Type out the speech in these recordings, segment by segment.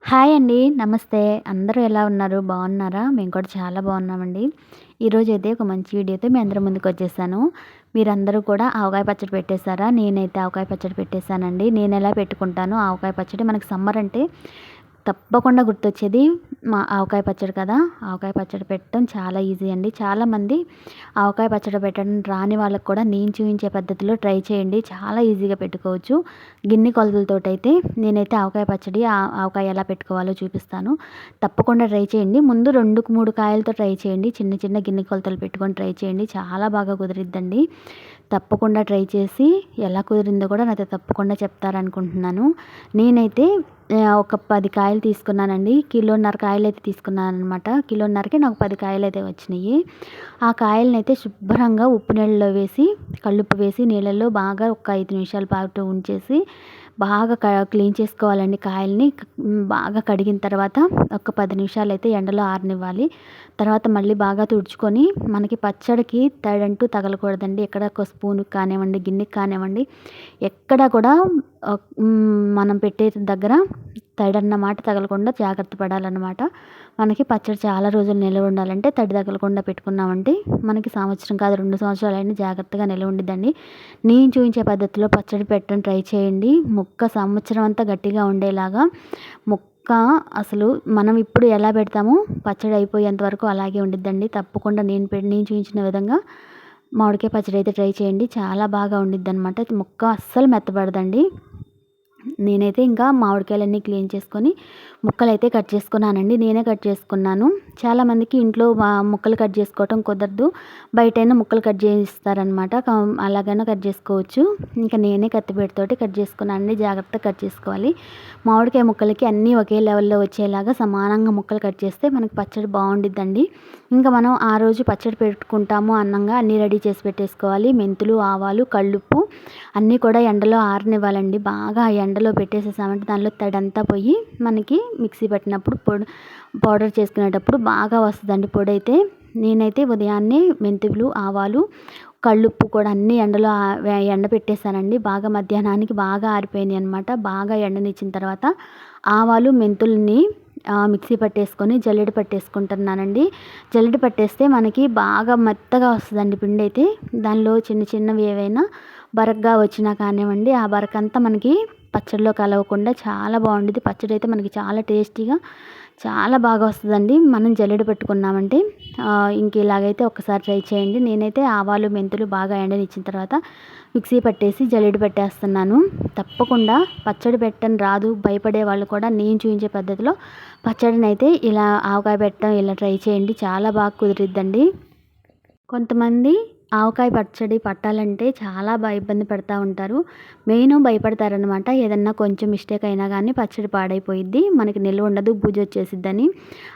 Hi అండి. నమస్తే. అందరూ ఎలా ఉన్నారు? బాగున్నారా? మేము కూడా చాలా బాగున్నామండి. ఈరోజైతే ఒక మంచి వీడియోతో మీ అందరి ముందుకొచ్చేసాను. మీరందరూ కూడా ఆవకాయ పచ్చడి పెట్టేసారా? నేనైతే ఆవకాయ పచ్చడి పెట్టేసానండి. నేనెలా పెట్టుకుంటానో ఆవకాయ పచ్చడి మనకి సమ్మర్ అంటే తప్పకుండా గుర్తొచ్చేది మా ఆవకాయ పచ్చడి కదా! ఆవకాయ పచ్చడి పెట్టడం చాలా ఈజీ అండి. చాలామంది ఆవకాయ పచ్చడి పెట్టడం రాని వాళ్ళకి కూడా నేను చూపించే పద్ధతిలో ట్రై చేయండి. చాలా ఈజీగా పెట్టుకోవచ్చు. గిన్నె కొలతలతోటైతే నేనైతే ఆవకాయ పచ్చడి ఆవకాయ ఎలా పెట్టుకోవాలో చూపిస్తాను. తప్పకుండా ట్రై చేయండి. ముందు 2, 3 కాయలతో ట్రై చేయండి. చిన్న చిన్న గిన్నె కొలతలు పెట్టుకొని ట్రై చేయండి. చాలా బాగా కుదిరిద్దండి. తప్పకుండా ట్రై చేసి ఎలా కుదిరిందో కూడా నాతో తప్పకుండా చెప్తారనుకుంటున్నాను. నేనైతే ఒక 10 కాయలు తీసుకున్నానండి. కిలోన్నర కాయలైతే తీసుకున్నాననమాట. కిలోన్నరకి నాకు 10 కాయలైతే వచ్చినాయి. ఆ కాయలనైతే శుభ్రంగా ఉప్పు నీళ్ళలో వేసి, కల్లుప్పు వేసి నీళ్ళల్లో బాగా ఒక 5 నిమిషాల పాటు ఉంచేసి బాగా క్లీన్ చేసుకోవాలండి కాయల్ని. బాగా కడిగిన తర్వాత ఒక 10 నిమిషాలైతే ఎండలో ఆరనివ్వాలి. తర్వాత మళ్ళీ బాగా తుడుచుకొని మనకి పచ్చడికి తడంటూ తగలకూడదండి. ఎక్కడ ఒక స్పూన్‌కి కానివ్వండి, గిన్నెకి కానివ్వండి, ఎక్కడ కూడా మనం పెట్టే దగ్గర తడన్నమాట తగలకుండా జాగ్రత్త పడాలన్నమాట. మనకి పచ్చడి చాలా రోజులు నిల్వ ఉండాలంటే తడి తగలకుండా పెట్టుకున్నామంటే మనకి సంవత్సరం కాదు 2 సంవత్సరాలైనా జాగ్రత్తగా నిల్వ ఉండిద్దండి. నేను చూపించే పద్ధతిలో పచ్చడి పెట్టడం ట్రై చేయండి. ముక్క సంవత్సరం అంతా గట్టిగా ఉండేలాగా ముక్క అసలు మనం ఇప్పుడు ఎలా పెడతామో పచ్చడి అయిపోయేంత వరకు అలాగే ఉండిద్దండి. తప్పకుండా నేను చూపించిన విధంగా మామిడికాయ పచ్చడి అయితే ట్రై చేయండి. చాలా బాగా ఉండిద్దనమాట. ముక్క అస్సలు మెత్తబడదండి. నేనైతే ఇంకా మామిడికాయలన్నీ క్లీన్ చేసుకొని ముక్కలైతే కట్ చేసుకున్నానండి. నేనే కట్ చేసుకున్నాను. చాలామందికి ఇంట్లో ముక్కలు కట్ చేసుకోవటం కుదరదు. బయటైనా ముక్కలు కట్ చేయిస్తారనమాట. అలాగైనా కట్ చేసుకోవచ్చు. ఇంకా నేనే కత్తిపీటతోటి కట్ చేసుకున్నానండి. జాగ్రత్తగా కట్ చేసుకోవాలి. మామిడికాయ ముక్కలకి అన్నీ ఒకే లెవెల్లో వచ్చేలాగా సమానంగా ముక్కలు కట్ చేస్తే మనకి పచ్చడి బాగుండిద్దండి. ఇంకా మనం ఆ రోజు పచ్చడి పెట్టుకుంటాము అన్నంగా అన్నీ రెడీ చేసి పెట్టేసుకోవాలి. మెంతులు, ఆవాలు, కల్లుప్పు అన్నీ కూడా ఎండలో ఆరనివ్వాలండి. బాగా ఎండలో పెట్టేసేసామంటే దానిలో తడంతా పోయి మనకి మిక్సీ పట్టినప్పుడు పౌడర్ చేసుకునేటప్పుడు బాగా వస్తుందండి పొడైతే. నేనైతే ఉదయాన్నే మెంతులు, ఆవాలు, కల్లుప్పు కూడా అన్నీ ఎండలో ఎండబెట్టేసానండి. బాగా మధ్యాహ్నానికి బాగా ఆరిపోయినాయి అనమాట. బాగా ఎండనిచ్చిన తర్వాత ఆవాలు, మెంతుల్ని మిక్సీ పట్టేసుకొని జల్లెడ పట్టేసుకుంటున్నానండి. జల్లెడ పట్టేస్తే మనకి బాగా మెత్తగా వస్తుందండి పిండి అయితే. దానిలో చిన్న చిన్నవి ఏవైనా బరగ్గా వచ్చినా కానివ్వండి, ఆ బరకంతా మనకి పచ్చడిలో కలవకుండా చాలా బాగుండిద్ది. పచ్చడి అయితే మనకి చాలా టేస్టీగా చాలా బాగా వస్తుందండి మనం జల్లెడ పెట్టుకున్నామంటే. ఇంక ఇలాగైతే ఒకసారి ట్రై చేయండి. నేనైతే ఆవాలు, మెంతులు బాగా ఎండనిచ్చిన తర్వాత మిక్సీ పట్టేసి జల్లెడ పెట్టేస్తున్నాను. తప్పకుండా పచ్చడి పెట్టని రాదు భయపడే వాళ్ళు కూడా నేను చూపించే పద్ధతిలో పచ్చడినైతే ఇలా ఆవకాయ పెట్టడం ఇలా ట్రై చేయండి. చాలా బాగా కుదిరిద్దండి. కొంతమంది ఆవకాయ పచ్చడి పట్టాలంటే చాలా ఇబ్బంది పడతా ఉంటారు. భయపడతారనమాట. ఏదన్నా కొంచెం మిస్టేక్ అయినా కానీ పచ్చడి పాడైపోయిద్ది. మనకి నిల్వ ఉండదు, బూజొచ్చేసిద్దని.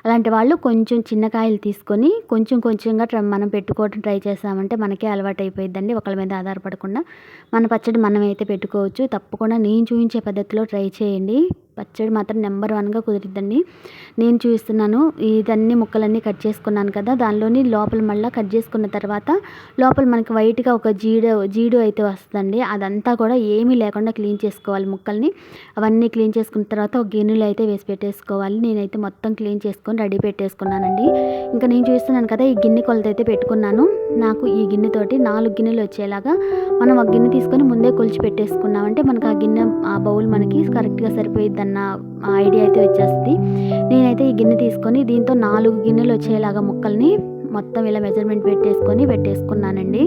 అలాంటి వాళ్ళు కొంచెం చిన్న కాయలు తీసుకొని కొంచెం కొంచెంగా మనం పెట్టుకోవడం ట్రై చేసామంటే మనకే అలవాటైపోయిద్దండి. ఒకళ్ళ మీద ఆధారపడకుండా మన పచ్చడి మనమైతే పెట్టుకోవచ్చు. తప్పకుండా నేను చూపించే పద్ధతిలో ట్రై చేయండి. పచ్చడి మాత్రం నెంబర్ 1గా కుదిరిద్దండి. నేను చూపిస్తున్నాను. ఇదన్నీ ముక్కలన్నీ కట్ చేసుకున్నాను కదా! దానిలోని లోపల మళ్ళా కట్ చేసుకున్న తర్వాత లోపల మనకి వైట్‌గా ఒక జీడు అయితే వస్తదండి. అదంతా కూడా ఏమీ లేకుండా క్లీన్ చేసుకోవాలి ముక్కల్ని. అవన్నీ క్లీన్ చేసుకున్న తర్వాత ఒక గిన్నెలో అయితే వేసి పెట్టేసుకోవాలి. నేనైతే మొత్తం క్లీన్ చేసుకొని రెడీ పెట్టేసుకున్నానండి. ఇంకా నేను చూస్తున్నాను కదా! ఈ గిన్నె కొలతైతే పెట్టుకున్నాను. నాకు ఈ గిన్నెతోటి 4 గిన్నెలు వచ్చేలాగా మనం ఒక గిన్నె తీసుకొని ముందే కొలిచి పెట్టేసుకున్నామంటే మనకు ఆ గిన్నె ఆ బౌల్ మనకి కరెక్ట్‌గా సరిపోయిద్దన్న ఐడియా అయితే వచ్చేస్తది. నేనైతే ఈ గిన్నె తీసుకొని దీంతో 4 గిన్నెలు వచ్చేలాగా ముక్కల్ని మొత్తం ఇలా మెజర్మెంట్ పెట్టేసుకున్నానండి.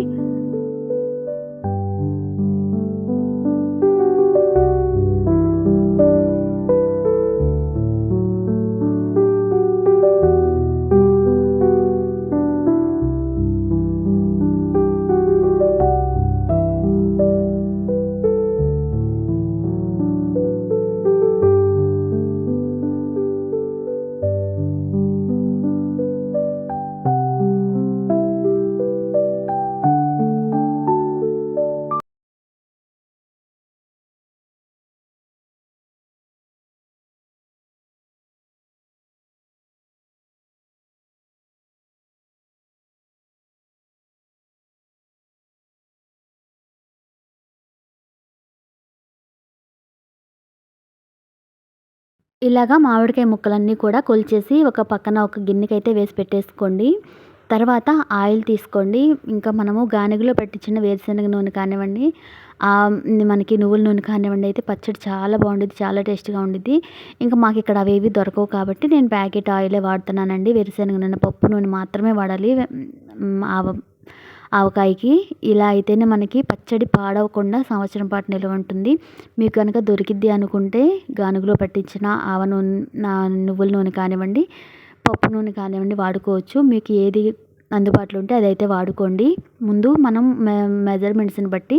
ఇలాగా మామిడికాయ ముక్కలన్నీ కూడా కొలిచేసి ఒక పక్కన ఒక గిన్నెకైతే వేసి పెట్టేసుకోండి. తర్వాత ఆయిల్ తీసుకోండి. ఇంకా మనము గానుగలో పట్టించిన వేరుశనగ నూనె కానివ్వండి, మనకి నువ్వుల నూనె కానివ్వండి అయితే పచ్చడి చాలా బాగుండిద్ది. చాలా టేస్ట్‌గా ఉండిద్ది. ఇంకా మాకిక్కడ అవేవి దొరకవు కాబట్టి నేను ప్యాకెట్ ఆయిలే వాడుతున్నానండి. వేరుశనగ నూనె, పప్పు నూనె మాత్రమే వాడాలి. ఆవకాయకి. ఇలా అయితేనే మనకి పచ్చడి పాడవకుండా సంవత్సరం పాటు నిల్వ ఉంటుంది. మీకు గనక దొరికిద్ది అనుకుంటే గానుగలో పట్టించిన నువ్వుల నూనె కానివ్వండి, పప్పు నూనె కానివ్వండి వాడుకోవచ్చు. మీకు ఏది అందుబాటులో ఉంటే అదైతే వాడుకోండి. ముందు మనం మెజర్మెంట్స్‌ని బట్టి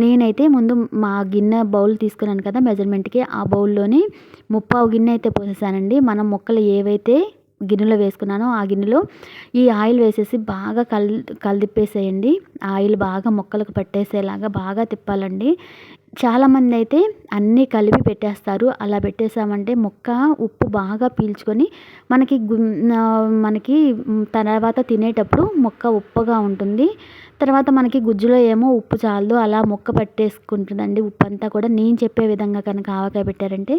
నేనైతే ముందు మా గిన్నె బౌల్ తీసుకున్నాను కదా మెజర్మెంట్‌కి, ఆ బౌల్‌లోని ముప్పావు గిన్నె అయితే పోసేసానండి. మనం ముక్కలు ఏవైతే గిన్నెలో వేసుకున్నానో ఆ గిన్నెలో ఈ ఆయిల్ వేసేసి బాగా కలిదిప్పేసేయండి. ఆయిల్ బాగా ముక్కలకు పట్టేసేలాగా బాగా తిప్పాలండి. చాలామంది అయితే అన్నీ కలిపి పెట్టేస్తారు. అలా పెట్టేసామంటే ముక్క ఉప్పు బాగా పీల్చుకొని మనకి తర్వాత తినేటప్పుడు ముక్క ఉప్పగా ఉంటుంది. తర్వాత మనకి గుజ్జులో ఏమో ఉప్పు చాలదు. అలా ముక్క పట్టేసుకుంటుందండి ఉప్పంతా కూడా. నేను చెప్పే విధంగా కనుక ఆవకాయ పెట్టారంటే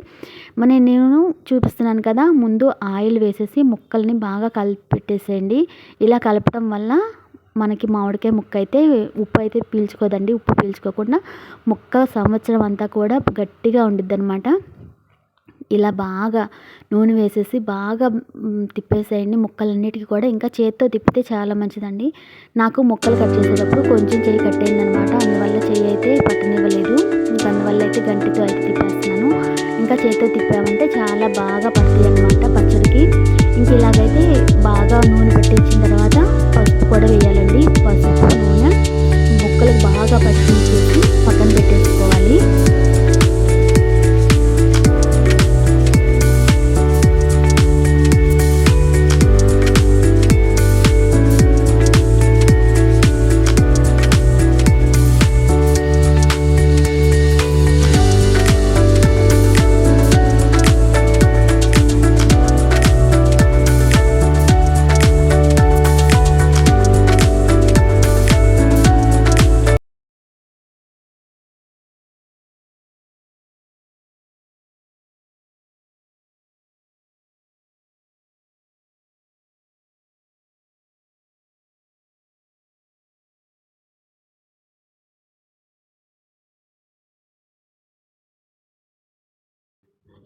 నేను చూపిస్తున్నాను కదా, ముందు ఆయిల్ వేసేసి ముక్కల్ని బాగా కలిపి పెట్టేసేయండి. ఇలా కలపడం వల్ల మనకి మామిడికాయ ముక్క అయితే ఉప్పు అయితే పీల్చుకోదండి. ఉప్పు పీల్చుకోకుండా ముక్క సంవత్సరం అంతా కూడా గట్టిగా ఉండిద్దనమాట. ఇలా బాగా నూనె వేసేసి బాగా తిప్పేసేయండి ముక్కలన్నిటికీ కూడా. ఇంకా చేత్తో తిప్పితే చాలా మంచిదండి. నాకు ముక్కలు కట్ చేసేటప్పుడు కొంచెం చెయ్యి కట్టయిందనమాట. అందువల్ల చెయ్యి అయితే పట్టనివ్వలేదు. ఇంకా అందువల్ల అయితే గంటెతో అయితే తిప్పేస్తున్నాను. ఇంకా చేత్తో తిప్పామంటే చాలా బాగా పడతాయి అనమాట పచ్చడికి. ఇంక ఇలాగైతే బాగా నూనె పట్టించిన తర్వాత పసుపు కూడా వేయాలండి. పసుపు, నూనె ముక్కలకు బాగా పట్టించేసి పక్కన పెట్టేసుకోవాలి.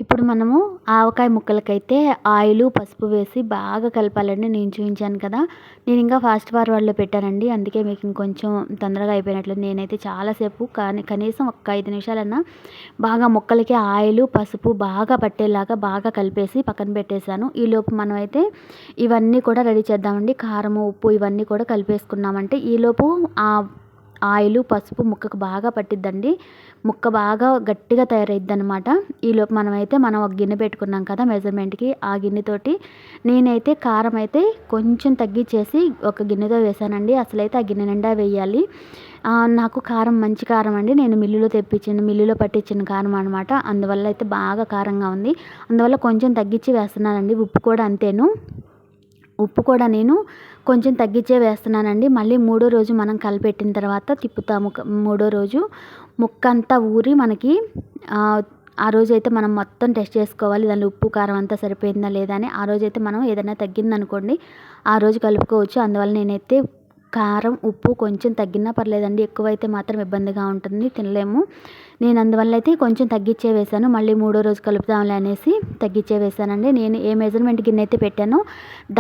ఇప్పుడు మనము ఆవకాయ ముక్కలకైతే ఆయిలు, పసుపు వేసి బాగా కలపాలండి. నేను చూయించాను కదా, నేను ఇంకా ఫాస్ట్ ఫార్వర్డ్‌లో పెట్టానండి. అందుకే మీకు ఇంకొంచెం తొందరగా అయిపోయినట్లుంది. నేనైతే చాలాసేపు కనీసం ఒక 5 నిమిషాలన్నా బాగా ముక్కలకి ఆయిలు, పసుపు బాగా పట్టేలాగా బాగా కలిపేసి పక్కన పెట్టేశాను. ఈలోపు మనమైతే ఇవన్నీ కూడా రెడీ చేద్దామండి. కారము, ఉప్పు ఇవన్నీ కూడా కలిపేసుకున్నామంటే ఈలోపు ఆయిలు, పసుపు ముక్కకు బాగా పట్టిద్దండి. ముక్క బాగా గట్టిగా తయారైద్దనమాట. ఈలోపు మనం ఒక గిన్నె పెట్టుకున్నాం కదా మెజర్మెంట్‌కి, ఆ గిన్నెతోటి నేనైతే కారం అయితే కొంచెం తగ్గించేసి ఒక గిన్నెతో వేశానండి. అసలైతే ఆ గిన్నె నిండా వేయాలి. నాకు కారం మంచి కారం అండి. నేను మిల్లులో పట్టించిన కారం అనమాట. అందువల్ల అయితే బాగా కారంగా ఉంది. అందువల్ల కొంచెం తగ్గించి వేస్తున్నానండి. ఉప్పు కూడా అంతేను. ఉప్పు కూడా నేను కొంచెం తగ్గించే వేస్తున్నానండి. మళ్ళీ మూడో రోజు మనం కలిపెట్టిన తర్వాత తిప్పుతాము. మూడో రోజు ముక్క అంతా ఊరి మనకి ఆ రోజైతే మనం మొత్తం టెస్ట్ చేసుకోవాలి. దానిలో ఉప్పు, కారం అంతా సరిపోయిందా లేదా అని. ఆ రోజైతే మనం ఏదైనా తగ్గిందనుకోండి ఆ రోజు కలుపుకోవచ్చు. అందువల్ల నేనైతే కారం, ఉప్పు కొంచెం తగ్గినా పర్లేదండి. ఎక్కువైతే మాత్రం ఇబ్బందిగా ఉంటుంది, తినలేము. నేను అందువల్ల అయితే కొంచెం తగ్గించే వేశాను. మళ్ళీ మూడో రోజు కలుపుదాంలే అనేసి తగ్గించే వేశానండి. నేను ఏ మెజర్మెంట్ గిన్నె అయితే పెట్టానో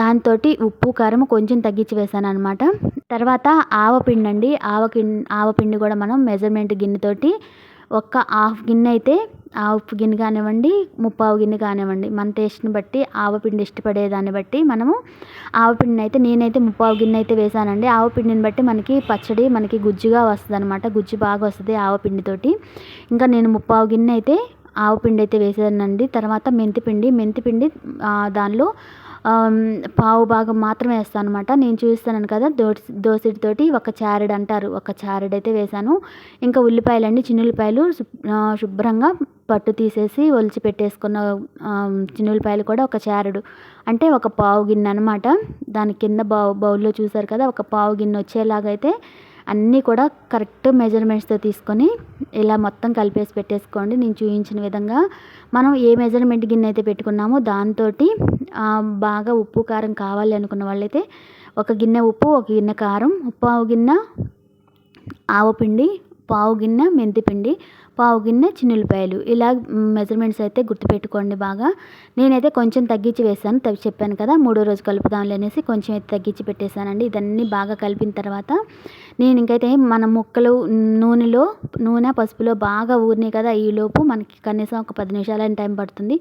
దాంతోటి ఉప్పు, కారం కొంచెం తగ్గించి వేశాననమాట. తర్వాత ఆవపిండి అండి. ఆవపిండి కూడా మనం మెజర్మెంట్ గిన్నెతోటి ఒక హాఫ్ గిన్నె అయితే హాఫ్ గిన్నె కానివ్వండి, ముప్పావు గిన్నె కానివ్వండి, మన టేస్ట్‌ని బట్టి ఆవపిండి ఇష్టపడేదాన్ని బట్టి మనము ఆవపిండిని అయితే నేనైతే ముప్పావు గిన్నె అయితే వేశానండి. ఆవపిండిని బట్టి మనకి పచ్చడి గుజ్జుగా వస్తదనమాట. గుజ్జు బాగా వస్తది ఆవపిండితోటి. ఇంకా నేను ముప్పావు గిన్నె అయితే ఆవపిండి అయితే వేసానండి. తర్వాత మెంతిపిండి దానిలో పావు భాగం మాత్రమే వేస్తాను అనమాట. నేను చూపిస్తున్నాను కదా, దోసెడితోటి ఒక చారెడు అంటారు, ఒక చారెడు అయితే వేశాను. ఇంకా ఉల్లిపాయలండి, చిన్నుల్లిపాయలు శుభ్రంగా పట్టు తీసేసి ఒలిచి పెట్టేసుకున్న చిన్నుల్లిపాయలు కూడా ఒక చారెడు, అంటే ఒక పావు గిన్నె అనమాట. దాని కింద బౌల్లో చూసారు కదా, ఒక పావు గిన్నె వచ్చేలాగైతే అన్నీ కూడా కరెక్ట్ మెజర్మెంట్స్తో తీసుకొని ఇలా మొత్తం కలిపేసి పెట్టేసుకోండి. నేను చూపించిన విధంగా మనం ఏ మెజర్మెంట్ గిన్నె అయితే పెట్టుకున్నామో దాంతో బాగా ఉప్పు కారం కావాలి అనుకున్న వాళ్ళైతే ఒక గిన్నె ఉప్పు, ఒక గిన్నె కారం, పావు గిన్నె ఆవపిండి, పావు గిన్నె మెంతిపిండి, పావు గిన్నె చిన్నులపాయలు, ఇలా మెజర్మెంట్స్ అయితే గుర్తుపెట్టుకోండి బాగా. నేనైతే కొంచెం తగ్గించి వేసాను, చెప్పాను కదా 3వ రోజు కలుపుదాంలే అనేసి కొంచెం అయితే తగ్గించి పెట్టేశానండి. ఇదన్నీ బాగా కలిపిన తర్వాత నేను ఇంకైతే మన ముక్కలు నూనె పసుపులో బాగా ఊరినాయి కదా, ఈలోపు మనకి కనీసం ఒక 10 నిమిషాలైన టైం పడుతుంది.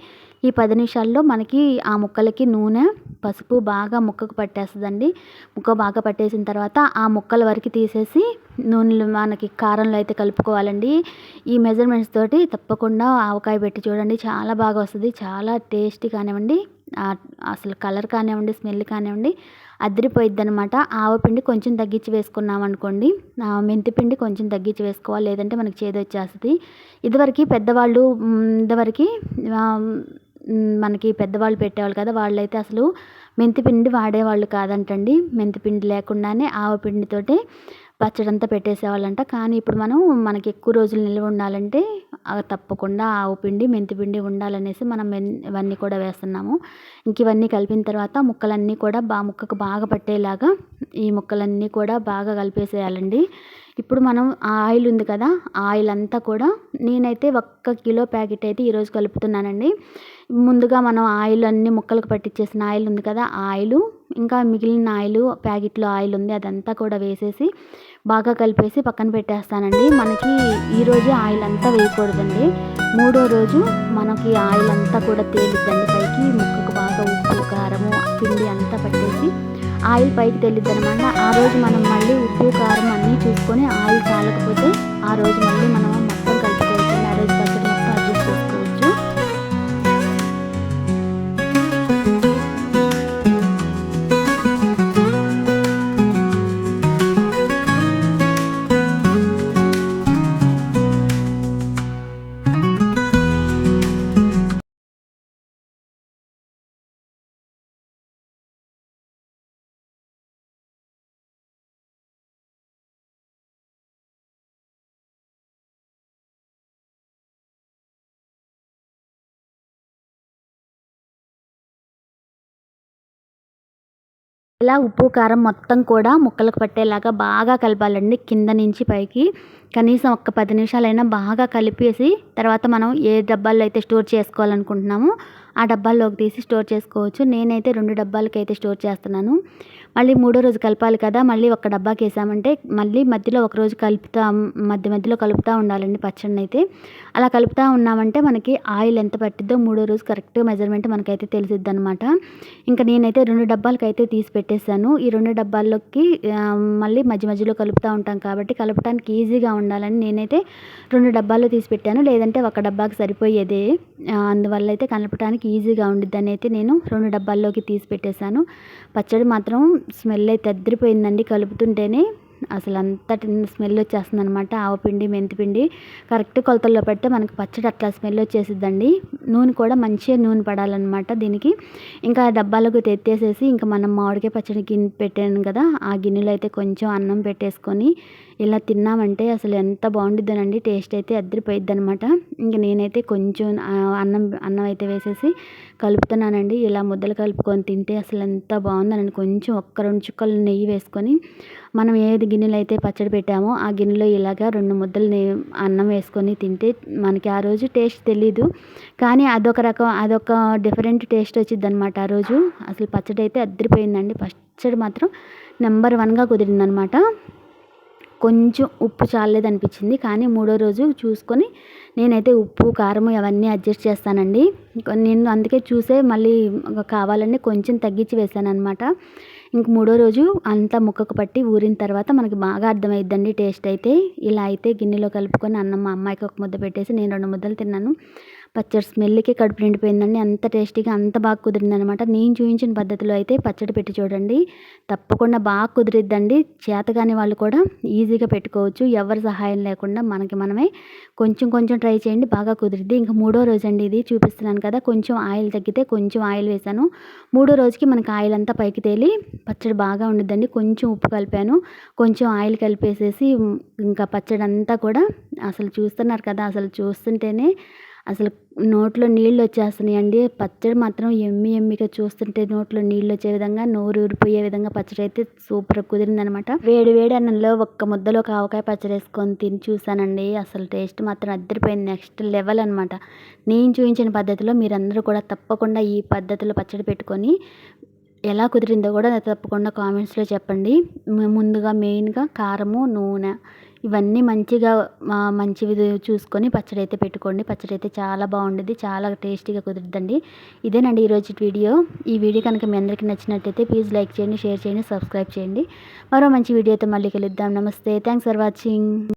ఈ 10 నిమిషాల్లో మనకి ఆ ముక్కలకి నూనె పసుపు బాగా ముక్కకు పట్టేస్తుందండి. ముక్క బాగా పట్టేసిన తర్వాత ఆ ముక్కల వరకు తీసేసి నూనెలో మనకి కారంలో అయితే కలుపుకోవాలండి. ఈ మెజర్మెంట్స్ తోటి తప్పకుండా ఆవకాయ పెట్టి చూడండి, చాలా బాగా వస్తుంది. చాలా టేస్టీ కానివ్వండి, అసలు కలర్ కానివ్వండి, స్మెల్ కానివ్వండి అదిరిపోయిద్ది అనమాట. ఆవపిండి కొంచెం తగ్గించి వేసుకున్నాం అనుకోండి, మెంతిపిండి కొంచెం తగ్గించి వేసుకోవాలి, లేదంటే మనకి చేదు వచ్చేస్తుంది. ఇదివరకు మనకి పెద్దవాళ్ళు పెట్టేవాళ్ళు కదా, వాళ్ళైతే అసలు మెంతిపిండి వాడేవాళ్ళు కాదంటండి. మెంతిపిండి లేకుండానే ఆవపిండితోటి పచ్చడి అంతా పెట్టేసేవాళ్ళంట. కానీ ఇప్పుడు మనకి ఎక్కువ రోజులు నిల్వ ఉండాలంటే తప్పకుండా ఆవపిండి మెంతిపిండి ఉండాలనేసి మనం ఇవన్నీ కూడా వేస్తున్నాము. ఇంక ఇవన్నీ కలిపిన తర్వాత ముక్కలన్నీ కూడా ముక్కకు బాగా పట్టేలాగా ఈ ముక్కలన్నీ కూడా బాగా కలిపేసేయాలండి. ఇప్పుడు మనం ఆయిల్ ఉంది కదా, ఆయిల్ అంతా కూడా నేనైతే 1 కిలో ప్యాకెట్ అయితే ఈరోజు కలుపుతున్నానండి. ముందుగా మనం ఆయిల్ అన్నీ ముక్కలకు పట్టించేసిన ఆయిల్ ఉంది కదా, ఆయిల్ ఇంకా మిగిలిన ఆయిల్ ప్యాకెట్లో ఆయిల్ ఉంది అదంతా కూడా వేసేసి బాగా కలిపేసి పక్కన పెట్టేస్తానండి. మనకి ఈరోజే ఆయిల్ అంతా వేయకూడదండి, 3వ రోజు మనకి ఆయిల్ అంతా కూడా తేలిద్దండి పైకి. ముక్కకు బాగా ఉప్పు కారము పిండి అంతా పట్టేసి ఆయిల్ పైకి తెలియదు అనమాట. ఆ రోజు మనం మళ్ళీ ఉప్పు కారం అన్నీ చూసుకొని ఆయిల్ చాలకపోతే ఆ రోజు మళ్ళీ మనం మొత్తం కలుపుకోవచ్చు. ఆ రోజు పచ్చడి మొత్తం అడ్జస్ట్ చేసుకోవచ్చు. ఇలా ఉప్పు కారం మొత్తం కూడా ముక్కలకు పట్టేలాగా బాగా కలపాలండి, కింద నుంచి పైకి. కనీసం ఒక 10 నిమిషాలైనా బాగా కలిపేసి తర్వాత మనం ఏ డబ్బాల్లో అయితే స్టోర్ చేసుకోవాలనుకుంటున్నామో ఆ డబ్బాల్లోకి తీసి స్టోర్ చేసుకోవచ్చు. నేనైతే 2 డబ్బాలకైతే స్టోర్ చేస్తున్నాను. మళ్ళీ 3వ రోజు కలపాలి కదా, మళ్ళీ ఒక డబ్బాకి వేసామంటే మళ్ళీ మధ్యలో ఒకరోజు మధ్యలో కలుపుతూ ఉండాలండి పచ్చడిని అయితే. అలా కలుపుతూ ఉన్నామంటే మనకి ఆయిల్ ఎంత పట్టిద్దో 3వ రోజు కరెక్ట్ మెజర్మెంట్ మనకైతే తెలిసిద్ది అనమాట. ఇంకా నేనైతే 2 డబ్బాలకైతే తీసి పెట్టేశాను. ఈ 2 డబ్బాల్లోకి మళ్ళీ మధ్యలో కలుపుతూ ఉంటాం కాబట్టి కలపడానికి ఈజీగా ఉండాలని నేనైతే 2 డబ్బాల్లో తీసి పెట్టాను, లేదంటే ఒక డబ్బాకి సరిపోయేదే. అందువల్ల అయితే కలపడానికి ఈజీగా ఉండిద్దని అయితే నేను 2 డబ్బాల్లోకి తీసి పెట్టేశాను. పచ్చడి మాత్రం స్మెల్ అయితే అదిరిపోయిందండి, కలుపుతుంటేనే అసలు అంతటి స్మెల్ వచ్చేస్తుంది అనమాట. ఆవపిండి మెంతిపిండి కరెక్ట్ కొలతల్లో పెడితే మనకి పచ్చడి అట్లా స్మెల్ వచ్చేసిద్దండి. నూనె కూడా మంచిగా నూనె పడాలన్నమాట దీనికి. ఇంకా డబ్బాలకు తెచ్చేసేసి ఇంకా మనం మామిడికాయ పచ్చడి గిన్నె పెట్టాను కదా, ఆ గిన్నెలో అయితే కొంచెం అన్నం పెట్టేసుకొని ఇలా తిన్నామంటే అసలు ఎంత బాగుండిద్దోనండి, టేస్ట్ అయితే అదిరిపోయిద్ది అనమాట. ఇంక నేనైతే కొంచెం అన్నం అయితే వేసేసి కలుపుతున్నానండి. ఇలా ముద్దలు కలుపుకొని తింటే అసలు ఎంత బాగుందనండి. కొంచెం 2 చుక్కలు నెయ్యి వేసుకొని మనం ఏది గిన్నెలో అయితే పచ్చడి పెట్టామో ఆ గిన్నెలో ఇలాగా 2 ముద్దలు అన్నం వేసుకొని తింటే మనకి ఆ రోజు టేస్ట్ తెలీదు, కానీ అదొక డిఫరెంట్ టేస్ట్ వచ్చిద్దనమాట ఆ రోజు. అసలు పచ్చడి అయితే అదిరిపోయిందండి. పచ్చడి మాత్రం నెంబర్ 1గా కుదిరిందనమాట. కొంచెం ఉప్పు చాలేదనిపించింది, కానీ 3వ రోజు చూసుకొని నేనైతే ఉప్పు కారం అవన్నీ అడ్జస్ట్ చేస్తానండి. నేను అందుకే చూసే మళ్ళీ కావాలని కొంచెం తగ్గించి వేసాను అనమాట. ఇంక 3వ రోజు అంతా ముక్కకు పట్టి ఊరిన తర్వాత మనకి బాగా అర్థమైద్దండి టేస్ట్ అయితే. ఇలా అయితే గిన్నెలో కలుపుకొని అన్నం మా అమ్మాయికి ఒక ముద్ద పెట్టేసి నేను 2 ముద్దలు తిన్నాను. పచ్చడి స్మెల్‌కి కడుపు నిండిపోయిందండి. అంత టేస్టీగా అంత బాగా కుదిరిందనమాట. నేను చూయించిన పద్ధతిలో అయితే పచ్చడి పెట్టి చూడండి. తప్పకుండా బాగా కుదిరిద్దండి. చేతకాని వాళ్ళు కూడా ఈజీగా పెట్టుకోవచ్చు. ఎవరి సహాయం లేకుండా మనకి మనమే కొంచెం కొంచెం ట్రై చేయండి. బాగా కుదిరిద్ది. ఇంక మూడో రోజండి ఇది చూపిస్తున్నాను కదా! కొంచెం ఆయిల్ తగ్గితే కొంచెం ఆయిల్ వేశాను. మూడో రోజుకి మనకి ఆయిల్ అంతా పైకి తేలి పచ్చడి బాగా ఉండిద్దండి. కొంచెం ఉప్పు కలిపాను. కొంచెం ఆయిల్ కలిపేసేసి ఇంకా పచ్చడంతా కూడా అసలు చూస్తున్నారు కదా! అసలు చూస్తుంటేనే అసలు నోట్లో నీళ్ళొచ్చేస్తున్నాయండి. పచ్చడి మాత్రం యమ్మీ యమ్మీగా చూస్తుంటే నోట్లో నీళ్ళొచ్చే విధంగా, నోరు ఊరిపోయే విధంగా పచ్చడైతే సూపర్‌గా కుదిరిందనమాట. వేడి వేడి అన్నంలో ఒక్క ముద్దలో ఒక ఆవకాయ పచ్చడేసుకొని తిని చూసానండి. అసలు టేస్ట్ మాత్రం అద్దరిపోయింది. నెక్స్ట్ లెవెల్ అనమాట. నేను చూయించిన పద్ధతిలో మీరందరూ కూడా తప్పకుండా ఈ పద్ధతిలో పచ్చడి పెట్టుకొని ఎలా కుదిరిందో కూడా తప్పకుండా కామెంట్స్‌లో చెప్పండి. ముందుగా మెయిన్‌గా కారము, నూనె ఇవన్నీ మంచిగా మంచివి చూసుకొని పచ్చడైతే పెట్టుకోండి. పచ్చడైతే చాలా బావుండిద్ది. చాలా టేస్టీగా కుదిరిద్దండి. ఇదేనండి ఈరోజు వీడియో. ఈ వీడియో కనుక మీ అందరికీ నచ్చినట్టయితే ప్లీజ్ లైక్ చేయండి, షేర్ చేయండి, సబ్స్క్రైబ్ చేయండి. మరో మంచి వీడియోతో మళ్ళీ కలుద్దాం. నమస్తే. Thanks for watching.